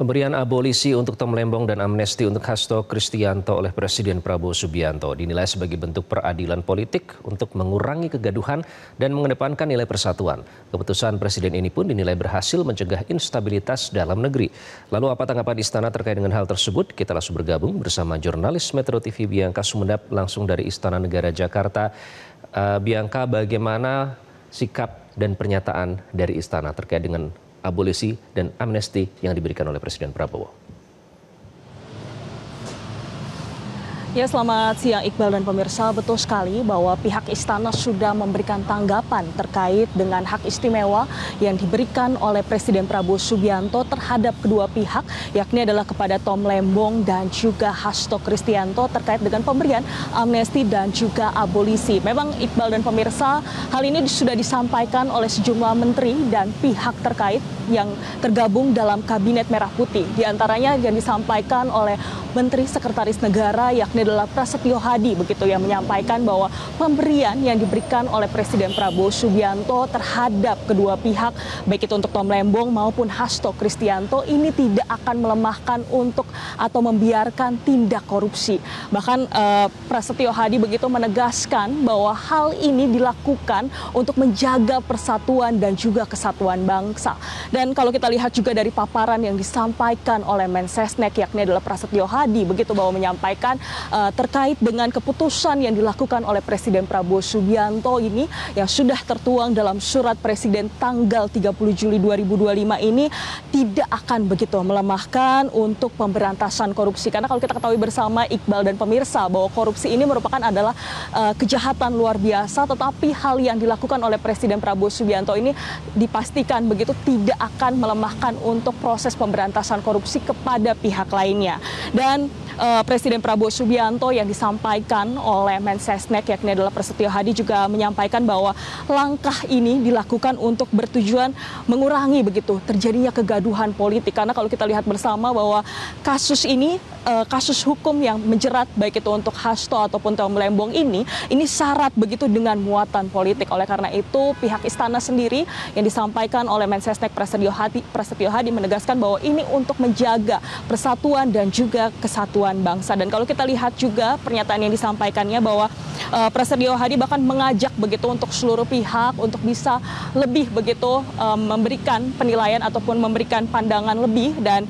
Pemberian abolisi untuk Tom Lembong dan amnesti untuk Hasto Kristianto oleh Presiden Prabowo Subianto dinilai sebagai bentuk peradilan politik untuk mengurangi kegaduhan dan mengedepankan nilai persatuan. Keputusan Presiden ini pun dinilai berhasil mencegah instabilitas dalam negeri. Lalu apa tanggapan Istana terkait dengan hal tersebut? Kita langsung bergabung bersama jurnalis Metro TV Bianca Sumedap langsung dari Istana Negara Jakarta. Bianca, bagaimana sikap dan pernyataan dari Istana terkait dengan abolisi dan amnesti yang diberikan oleh Presiden Prabowo? Ya, selamat siang Iqbal dan pemirsa. Betul sekali bahwa pihak istana sudah memberikan tanggapan terkait dengan hak istimewa yang diberikan oleh Presiden Prabowo Subianto terhadap kedua pihak, yakni adalah kepada Tom Lembong dan juga Hasto Kristianto terkait dengan pemberian amnesti dan juga abolisi. Memang Iqbal dan pemirsa, hal ini sudah disampaikan oleh sejumlah menteri dan pihak terkait yang tergabung dalam Kabinet Merah Putih. Di antaranya yang disampaikan oleh Menteri Sekretaris Negara yakni adalah Prasetyo Hadi, begitu, yang menyampaikan bahwa pemberian yang diberikan oleh Presiden Prabowo Subianto terhadap kedua pihak, baik itu untuk Tom Lembong maupun Hasto Kristianto, ini tidak akan melemahkan untuk atau membiarkan tindak korupsi. Bahkan Prasetyo Hadi begitu menegaskan bahwa hal ini dilakukan untuk menjaga persatuan dan juga kesatuan bangsa. Dan kalau kita lihat juga dari paparan yang disampaikan oleh Mensesnek yakni adalah Prasetyo Hadi, begitu, bahwa menyampaikan terkait dengan keputusan yang dilakukan oleh Presiden Prabowo Subianto ini yang sudah tertuang dalam surat Presiden tanggal 30 Juli 2025 ini tidak akan begitu melemahkan untuk pemberantasan korupsi. Karena kalau kita ketahui bersama Iqbal dan pemirsa bahwa korupsi ini merupakan adalah kejahatan luar biasa, tetapi hal yang dilakukan oleh Presiden Prabowo Subianto ini dipastikan begitu tidak akan melemahkan untuk proses pemberantasan korupsi kepada pihak lainnya. Dan Presiden Prabowo Subianto yang disampaikan oleh Mensesnek yakni adalah Prasetyo Hadi juga menyampaikan bahwa langkah ini dilakukan untuk bertujuan mengurangi begitu terjadinya kegaduhan politik. Karena kalau kita lihat bersama bahwa kasus ini, kasus hukum yang menjerat baik itu untuk Hasto ataupun Tom Lembong ini syarat begitu dengan muatan politik. Oleh karena itu pihak istana sendiri yang disampaikan oleh Mensesnek Prasetyo Hadi menegaskan bahwa ini untuk menjaga persatuan dan juga kesatuan bangsa. Dan kalau kita lihat juga pernyataan yang disampaikannya bahwa Prasetyo Hadi bahkan mengajak begitu untuk seluruh pihak untuk bisa lebih begitu memberikan penilaian ataupun memberikan pandangan lebih dan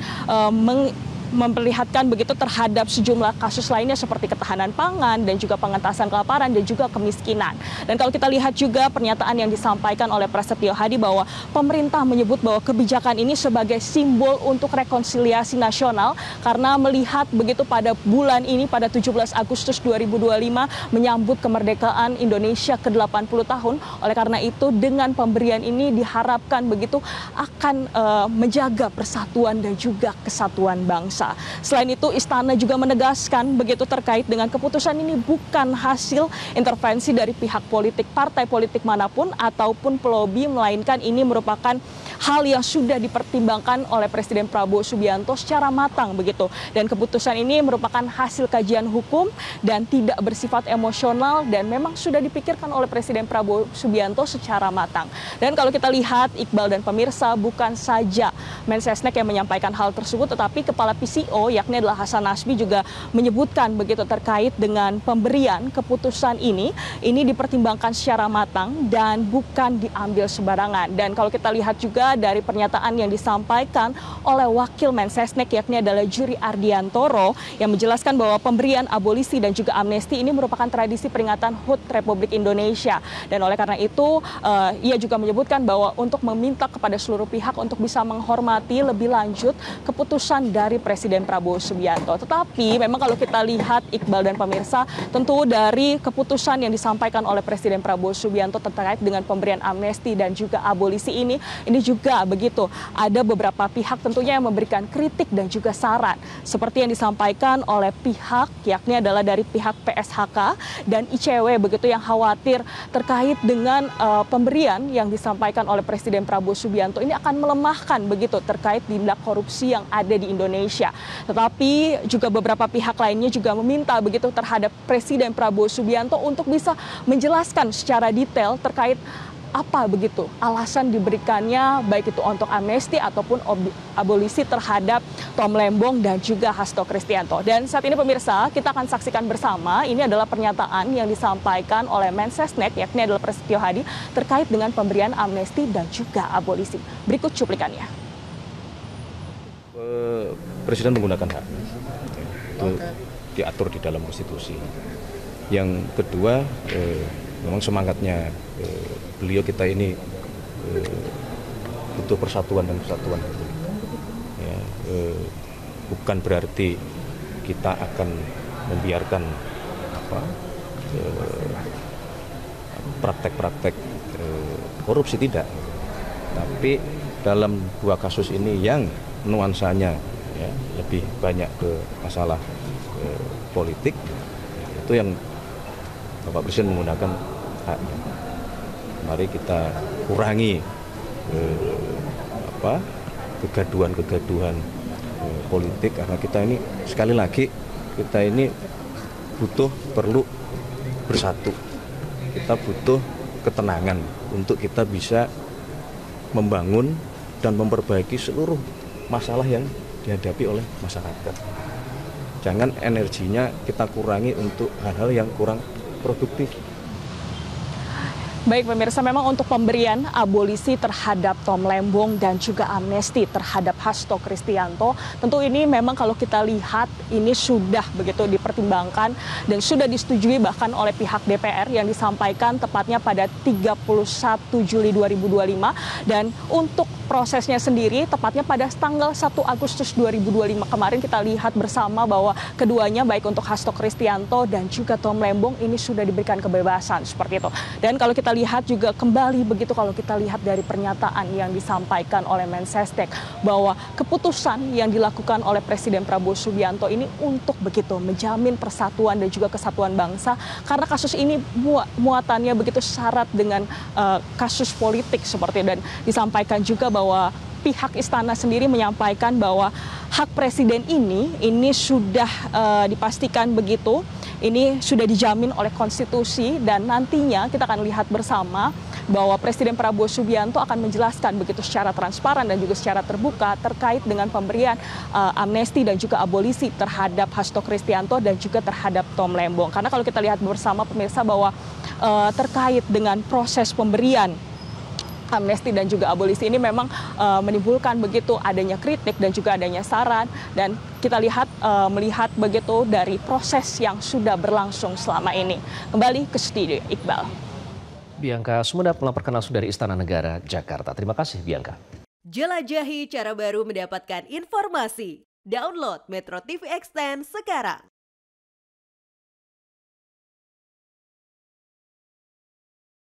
memperlihatkan begitu terhadap sejumlah kasus lainnya seperti ketahanan pangan dan juga pengentasan kelaparan dan juga kemiskinan. Dan kalau kita lihat juga pernyataan yang disampaikan oleh Prasetyo Hadi bahwa pemerintah menyebut bahwa kebijakan ini sebagai simbol untuk rekonsiliasi nasional karena melihat begitu pada bulan ini pada 17 Agustus 2025 menyambut kemerdekaan Indonesia ke-80 tahun. Oleh karena itu dengan pemberian ini diharapkan begitu akan menjaga persatuan dan juga kesatuan bangsa. Selain itu istana juga menegaskan begitu terkait dengan keputusan ini bukan hasil intervensi dari pihak politik, partai politik manapun ataupun pelobi, melainkan ini merupakan hal yang sudah dipertimbangkan oleh Presiden Prabowo Subianto secara matang begitu. Dan keputusan ini merupakan hasil kajian hukum dan tidak bersifat emosional dan memang sudah dipikirkan oleh Presiden Prabowo Subianto secara matang. Dan kalau kita lihat Iqbal dan pemirsa, bukan saja Mensesnek yang menyampaikan hal tersebut, tetapi Kepala PCO yakni adalah Hasan Nasbi juga menyebutkan begitu terkait dengan pemberian keputusan ini dipertimbangkan secara matang dan bukan diambil sembarangan. Dan kalau kita lihat juga dari pernyataan yang disampaikan oleh Wakil Mensesnek yakni adalah Juri Ardiantoro yang menjelaskan bahwa pemberian abolisi dan juga amnesti ini merupakan tradisi peringatan HUT Republik Indonesia. Dan oleh karena itu ia juga menyebutkan bahwa untuk meminta kepada seluruh pihak untuk bisa menghormati lebih lanjut keputusan dari Presiden Prabowo Subianto. Tetapi memang kalau kita lihat Iqbal dan pemirsa, tentu dari keputusan yang disampaikan oleh Presiden Prabowo Subianto terkait dengan pemberian amnesti dan juga abolisi ini juga begitu ada beberapa pihak tentunya yang memberikan kritik dan juga saran seperti yang disampaikan oleh pihak yakni adalah dari pihak PSHK dan ICW begitu yang khawatir terkait dengan pemberian yang disampaikan oleh Presiden Prabowo Subianto ini akan melemahkan begitu terkait tindak korupsi yang ada di Indonesia. Tetapi juga beberapa pihak lainnya juga meminta begitu terhadap Presiden Prabowo Subianto untuk bisa menjelaskan secara detail terkait apa begitu alasan diberikannya baik itu untuk amnesti ataupun abolisi terhadap Tom Lembong dan juga Hasto Kristianto. Dan saat ini pemirsa, kita akan saksikan bersama, ini adalah pernyataan yang disampaikan oleh Mensesnek, yakni adalah Prasetyo Hadi, terkait dengan pemberian amnesti dan juga abolisi. Berikut cuplikannya. Presiden menggunakan hak, itu diatur di dalam konstitusi. Yang kedua, memang semangatnya beliau kita ini butuh persatuan dan kesatuan. Ya, bukan berarti kita akan membiarkan praktek-praktek korupsi, tidak. Tapi dalam dua kasus ini yang nuansanya ya, lebih banyak ke masalah politik, itu yang Bapak Presiden menggunakan haknya. Mari kita kurangi kegaduhan-kegaduhan politik, karena kita ini sekali lagi kita ini perlu bersatu. Kita butuh ketenangan untuk kita bisa membangun dan memperbaiki seluruh masalah yang dihadapi oleh masyarakat. Jangan energinya kita kurangi untuk hal-hal yang kurang produktif. Baik pemirsa, memang untuk pemberian abolisi terhadap Tom Lembong dan juga amnesti terhadap Hasto Kristianto, tentu ini memang kalau kita lihat ini sudah begitu dipertimbangkan dan sudah disetujui bahkan oleh pihak DPR yang disampaikan tepatnya pada 31 Juli 2025, dan untuk prosesnya sendiri tepatnya pada tanggal 1 Agustus 2025 kemarin kita lihat bersama bahwa keduanya baik untuk Hasto Kristianto dan juga Tom Lembong ini sudah diberikan kebebasan seperti itu. Dan kalau kita lihat juga kembali begitu, kalau kita lihat dari pernyataan yang disampaikan oleh Mensesnek bahwa keputusan yang dilakukan oleh Presiden Prabowo Subianto ini untuk begitu menjamin persatuan dan juga kesatuan bangsa, karena kasus ini muatannya begitu syarat dengan kasus politik seperti itu. Dan disampaikan juga bahwa pihak istana sendiri menyampaikan bahwa hak presiden ini sudah dipastikan begitu, ini sudah dijamin oleh konstitusi, dan nantinya kita akan lihat bersama bahwa Presiden Prabowo Subianto akan menjelaskan begitu secara transparan dan juga secara terbuka terkait dengan pemberian amnesti dan juga abolisi terhadap Hasto Kristianto dan juga terhadap Tom Lembong. Karena kalau kita lihat bersama pemirsa bahwa terkait dengan proses pemberian amnesti dan juga abolisi ini memang menimbulkan begitu adanya kritik dan juga adanya saran, dan kita melihat begitu dari proses yang sudah berlangsung selama ini. Kembali ke studio, Iqbal. Bianca Sumedap melaporkan langsung dari Istana Negara, Jakarta. Terima kasih, Bianca. Jelajahi cara baru mendapatkan informasi. Download Metro TV Extend sekarang.